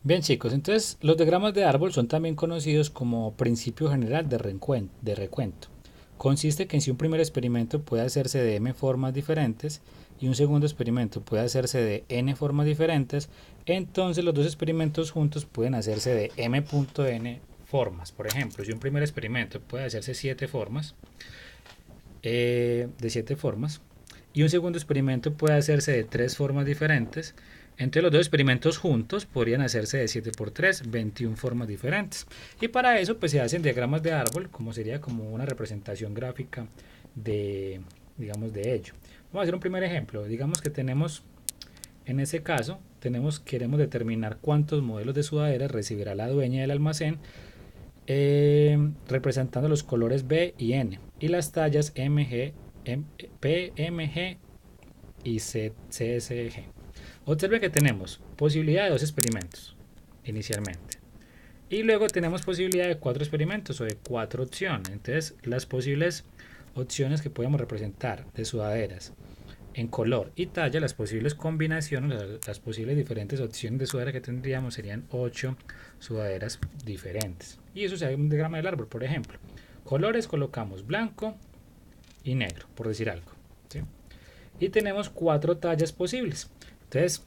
Bien chicos, entonces los diagramas de árbol son también conocidos como principio general de recuento. Consiste que si un primer experimento puede hacerse de m formas diferentes y un segundo experimento puede hacerse de n formas diferentes, entonces los dos experimentos juntos pueden hacerse de m.n formas. Por ejemplo, si un primer experimento puede hacerse de 7 formas y un segundo experimento puede hacerse de 3 formas diferentes, entonces los dos experimentos juntos podrían hacerse de 7 por 3, 21 formas diferentes. Y para eso pues se hacen diagramas de árbol, como sería como una representación gráfica de, digamos, de ello. Vamos a hacer un primer ejemplo. Digamos que tenemos, en ese caso, queremos determinar cuántos modelos de sudaderas recibirá la dueña del almacén, representando los colores B y N y las tallas MG, PMG y CSG. Observe que tenemos posibilidad de dos experimentos inicialmente y luego tenemos posibilidad de 4 experimentos o de 4 opciones. Entonces las posibles opciones que podemos representar de sudaderas en color y talla, las posibles combinaciones, las posibles diferentes opciones de sudadera que tendríamos serían 8 sudaderas diferentes. Y eso se hace en un diagrama del árbol. Por ejemplo, colores colocamos blanco y negro, por decir algo, ¿sí? Y tenemos 4 tallas posibles. Entonces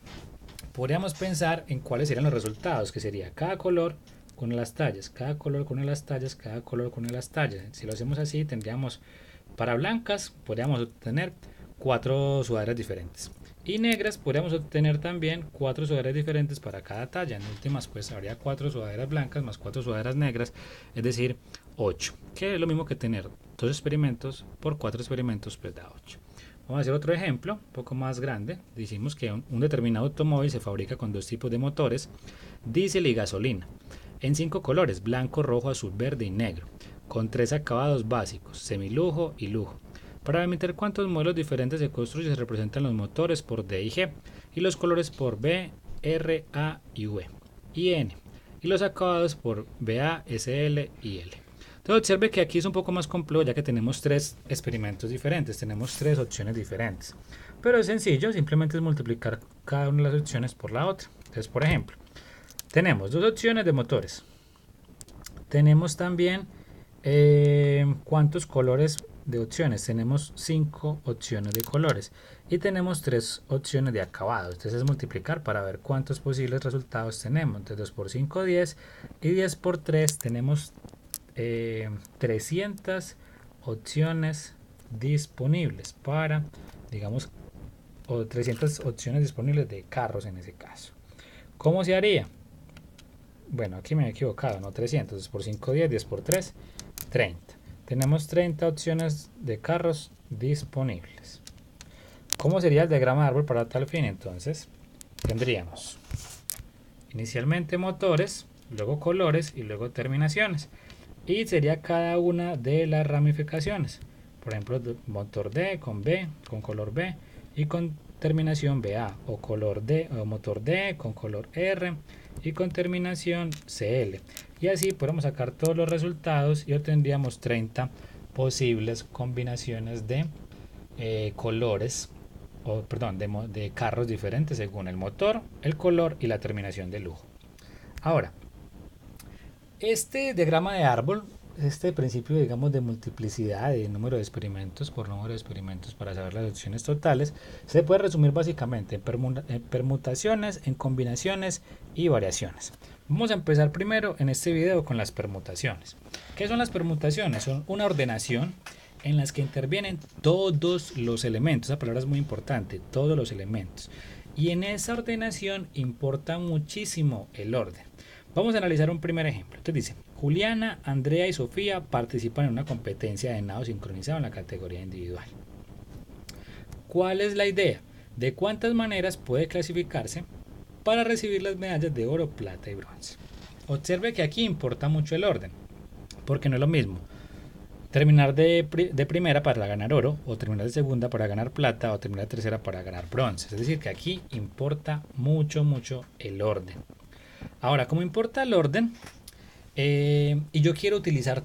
podríamos pensar en cuáles serían los resultados, que sería cada color con las tallas, cada color con las tallas, cada color con las tallas. Si lo hacemos así, tendríamos para blancas, podríamos obtener 4 sudaderas diferentes. Y negras podríamos obtener también 4 sudaderas diferentes para cada talla. En últimas pues habría 4 sudaderas blancas más 4 sudaderas negras, es decir 8, que es lo mismo que tener 2 experimentos por 4 experimentos pues da 8. Vamos a hacer otro ejemplo, un poco más grande. Decimos que un determinado automóvil se fabrica con 2 tipos de motores, diésel y gasolina, en 5 colores, blanco, rojo, azul, verde y negro, con 3 acabados básicos, semilujo y lujo. Para delimitar cuántos modelos diferentes se construyen, se representan los motores por D y G, y los colores por B, R, A y V, y N, y los acabados por BA, SL y L. Entonces observe que aquí es un poco más complejo ya que tenemos 3 experimentos diferentes, tenemos 3 opciones diferentes. Pero es sencillo, simplemente es multiplicar cada una de las opciones por la otra. Entonces, por ejemplo, tenemos 2 opciones de motores. Tenemos también cuántos colores de opciones. Tenemos 5 opciones de colores y tenemos 3 opciones de acabados. Entonces es multiplicar para ver cuántos posibles resultados tenemos. Entonces 2 por 5, 10 y 10 por 3 tenemos 300 opciones disponibles para, digamos, o 300 opciones disponibles de carros en ese caso. ¿Cómo se haría? Bueno, aquí me he equivocado, no 300, 2 por 5, 10, 10 por 3, 30. Tenemos 30 opciones de carros disponibles. ¿Cómo sería el diagrama de árbol para tal fin? Entonces, tendríamos inicialmente motores, luego colores y luego terminaciones. Y sería cada una de las ramificaciones. Por ejemplo, motor D con B, con color B y con terminación BA, o color D o motor D con color R y con terminación CL. Y así podemos sacar todos los resultados y obtendríamos 30 posibles combinaciones de colores o perdón, de carros diferentes según el motor, el color y la terminación de lujo. Ahora, este diagrama de árbol, este principio, digamos, de multiplicidad de número de experimentos por número de experimentos para saber las opciones totales, se puede resumir básicamente en permutaciones, en combinaciones y variaciones. Vamos a empezar primero en este video con las permutaciones. ¿Qué son las permutaciones? Son una ordenación en las que intervienen todos los elementos. Esa palabra es muy importante, todos los elementos. Y en esa ordenación importa muchísimo el orden. Vamos a analizar un primer ejemplo. Entonces dice, Juliana, Andrea y Sofía participan en una competencia de nado sincronizado en la categoría individual. ¿Cuál es la idea? ¿De cuántas maneras puede clasificarse para recibir las medallas de oro, plata y bronce? Observe que aquí importa mucho el orden, porque no es lo mismo terminar de primera para ganar oro, o terminar de segunda para ganar plata, o terminar de tercera para ganar bronce. Es decir, que aquí importa mucho el orden. Ahora, como importa el orden, y yo quiero utilizar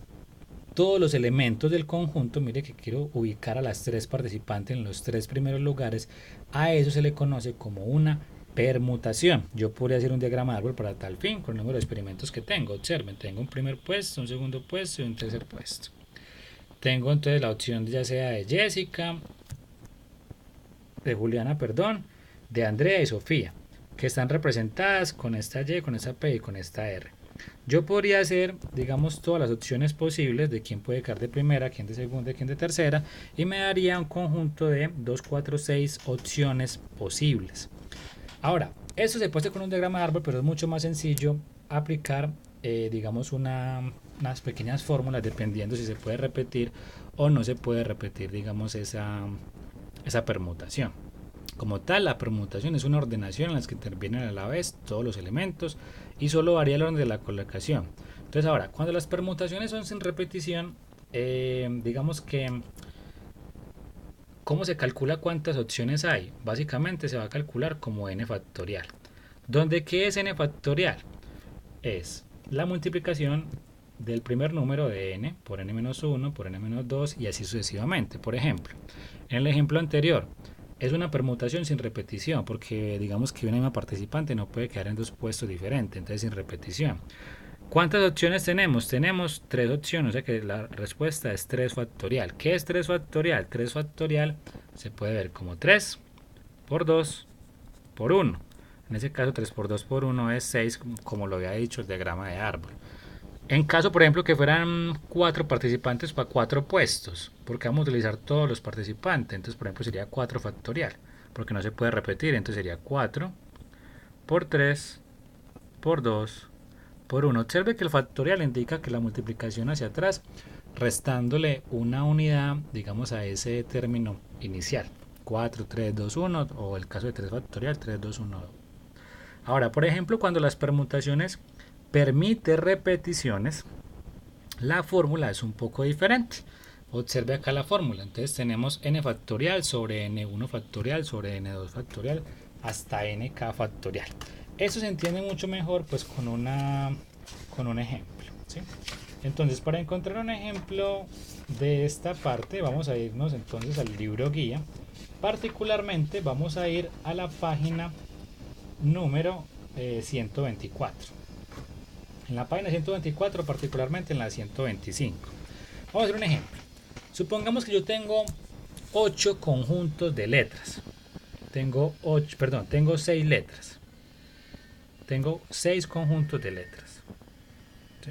todos los elementos del conjunto, mire que quiero ubicar a las 3 participantes en los 3 primeros lugares, a eso se le conoce como una permutación. Yo podría hacer un diagrama de árbol para tal fin con el número de experimentos que tengo. Observen, tengo un primer puesto, un segundo puesto y un tercer puesto. Tengo entonces la opción ya sea de Jessica, de Juliana, perdón, de Andrea y Sofía, que están representadas con esta Y, con esta P y con esta R. Yo podría hacer, digamos, todas las opciones posibles de quién puede quedar de primera, quién de segunda, quién de tercera, y me daría un conjunto de 2, 4, 6 opciones posibles. Ahora, esto se puede hacer con un diagrama de árbol, pero es mucho más sencillo aplicar, digamos, unas pequeñas fórmulas dependiendo si se puede repetir o no se puede repetir, digamos, esa permutación. Como tal, la permutación es una ordenación en la que intervienen a la vez todos los elementos y solo varía el orden de la colocación. Entonces ahora, cuando las permutaciones son sin repetición, digamos que ¿cómo se calcula cuántas opciones hay? Básicamente se va a calcular como n factorial. ¿Dónde qué es n factorial? Es la multiplicación del primer número de n por n-1, por n-2 y así sucesivamente. Por ejemplo, en el ejemplo anterior, es una permutación sin repetición, porque digamos que una misma participante no puede quedar en dos puestos diferentes, entonces sin repetición. ¿Cuántas opciones tenemos? Tenemos 3 opciones, o sea que la respuesta es 3 factorial. ¿Qué es 3 factorial? 3 factorial se puede ver como 3 por 2 por 1. En ese caso 3 por 2 por 1 es 6, como lo había dicho el diagrama de árbol. En caso, por ejemplo, que fueran 4 participantes para 4 puestos, porque vamos a utilizar todos los participantes, entonces por ejemplo sería 4 factorial, porque no se puede repetir, entonces sería 4 por 3 por 2 por 1. Observe que el factorial indica que la multiplicación hacia atrás, restándole una unidad, digamos, a ese término inicial. 4, 3, 2, 1, o el caso de 3 factorial, 3, 2, 1. Ahora, por ejemplo, cuando las permutaciones permiten repeticiones, la fórmula es un poco diferente. Observe acá la fórmula. Entonces tenemos n factorial sobre n1 factorial sobre n2 factorial hasta nk factorial. Eso se entiende mucho mejor pues con un ejemplo, ¿sí? Entonces, para encontrar un ejemplo de esta parte, vamos a irnos entonces al libro guía. Particularmente vamos a ir a la página número 124. En la página 124, particularmente en la 125. Vamos a hacer un ejemplo. Supongamos que yo tengo 8 conjuntos de letras. Tengo 6 letras. Tengo 6 conjuntos de letras. ¿Sí?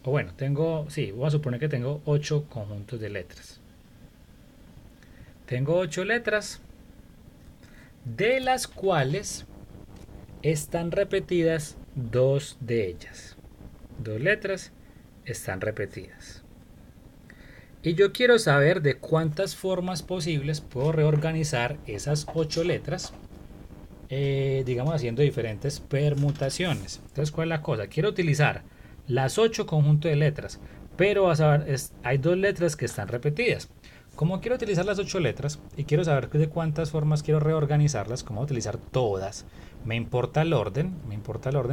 O bueno, vamos a suponer que tengo 8 conjuntos de letras. Tengo 8 letras, de las cuales están repetidas 2 de ellas. 2 letras están repetidas. Y yo quiero saber de cuántas formas posibles puedo reorganizar esas 8 letras, digamos haciendo diferentes permutaciones. Entonces, ¿cuál es la cosa? Quiero utilizar las 8 conjuntos de letras, pero hay 2 letras que están repetidas. Como quiero utilizar las 8 letras y quiero saber de cuántas formas quiero reorganizarlas, cómo utilizar todas, me importa el orden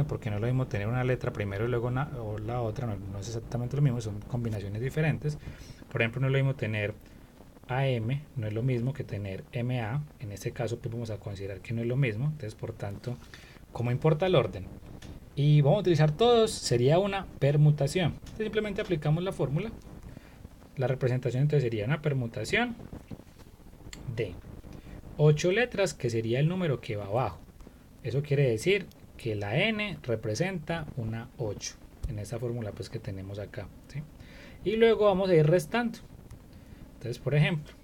porque no es lo mismo tener una letra primero y luego la otra, no es exactamente lo mismo, son combinaciones diferentes. Por ejemplo, no es lo mismo tener AM, no es lo mismo que tener MA. En este caso pues vamos a considerar que no es lo mismo, entonces por tanto, como importa el orden y vamos a utilizar todos, sería una permutación. Entonces simplemente aplicamos la fórmula. La representación entonces sería una permutación de 8 letras, que sería el número que va abajo. Eso quiere decir que la n representa una 8 en esta fórmula pues que tenemos acá, ¿sí? Y luego vamos a ir restando. Entonces, por ejemplo,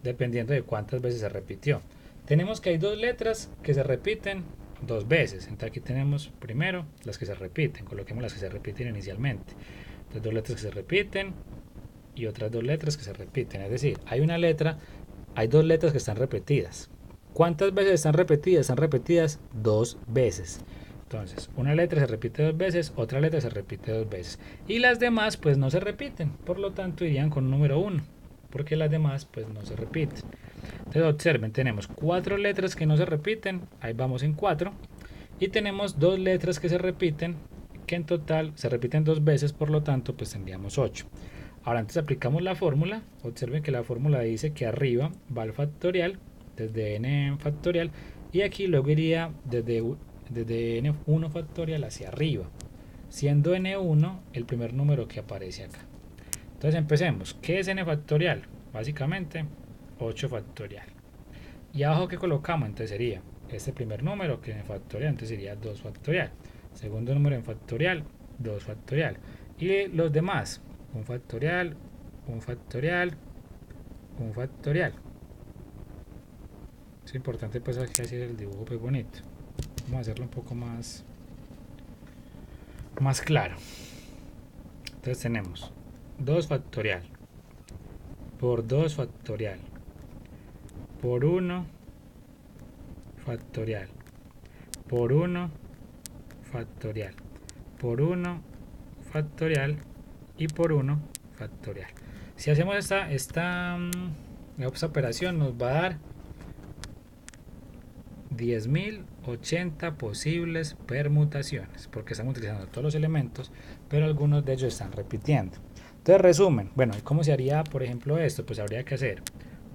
dependiendo de cuántas veces se repitió, tenemos que hay 2 letras que se repiten 2 veces. Entonces aquí tenemos primero las que se repiten, coloquemos las que se repiten inicialmente. Entonces 2 letras que se repiten y otras 2 letras que se repiten. Es decir, hay 2 letras que están repetidas. ¿Cuántas veces están repetidas? Están repetidas 2 veces. Entonces, una letra se repite 2 veces, otra letra se repite 2 veces. Y las demás pues no se repiten. Por lo tanto irían con número 1. Porque las demás pues no se repiten. Entonces observen, tenemos 4 letras que no se repiten. Ahí vamos en 4. Y tenemos 2 letras que se repiten, que en total se repiten 2 veces, por lo tanto pues tendríamos 8. Ahora antes aplicamos la fórmula. Observen que la fórmula dice que arriba va el factorial desde n factorial, y aquí luego iría desde n1 factorial hacia arriba, siendo n1 el primer número que aparece acá. Entonces empecemos. ¿Qué es n factorial? Básicamente 8 factorial. Y abajo que colocamos, entonces sería este primer número que en factorial, entonces sería 2 factorial. Segundo número en factorial, 2 factorial. Y los demás, 1 factorial, 1 factorial, 1 factorial. Es importante pues aquí hacer el dibujo pues bonito. Vamos a hacerlo un poco más claro. Entonces tenemos 2 factorial por 2 factorial por 1 factorial por 1 factorial por 1 factorial y por 1 factorial. Si hacemos esta operación nos va a dar 10.080 posibles permutaciones, porque estamos utilizando todos los elementos, pero algunos de ellos están repitiendo. Entonces, resumen, bueno, ¿cómo se haría, por ejemplo, esto? Pues habría que hacer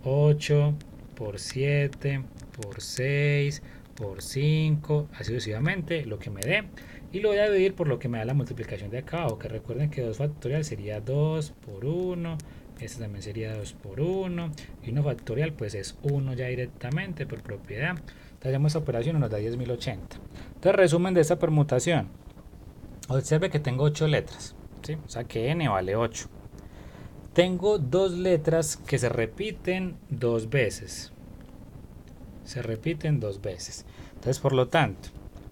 8 por 7 por 6 por 5, así sucesivamente, lo que me dé, y lo voy a dividir por lo que me da la multiplicación de acá abajo, que recuerden que 2 factorial sería 2 por 1, este también sería 2 por 1, y 1 factorial pues es 1 ya directamente por propiedad. Entonces hacemos esta operación y nos da 10.080. Entonces, resumen de esta permutación. Observe que tengo 8 letras, ¿sí? O sea que n vale 8. Tengo 2 letras que se repiten 2 veces. Se repiten 2 veces. Entonces, por lo tanto,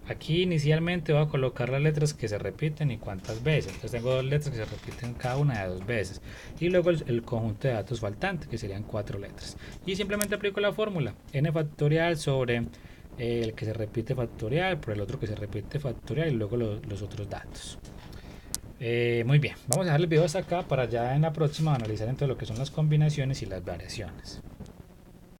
aquí inicialmente voy a colocar las letras que se repiten y cuántas veces. Entonces tengo 2 letras que se repiten cada una de 2 veces. Y luego el conjunto de datos faltante, que serían 4 letras. Y simplemente aplico la fórmula. N factorial sobre el que se repite factorial por el otro que se repite factorial y luego los otros datos. Muy bien, vamos a dejar el video hasta acá para ya en la próxima analizar entre lo que son las combinaciones y las variaciones.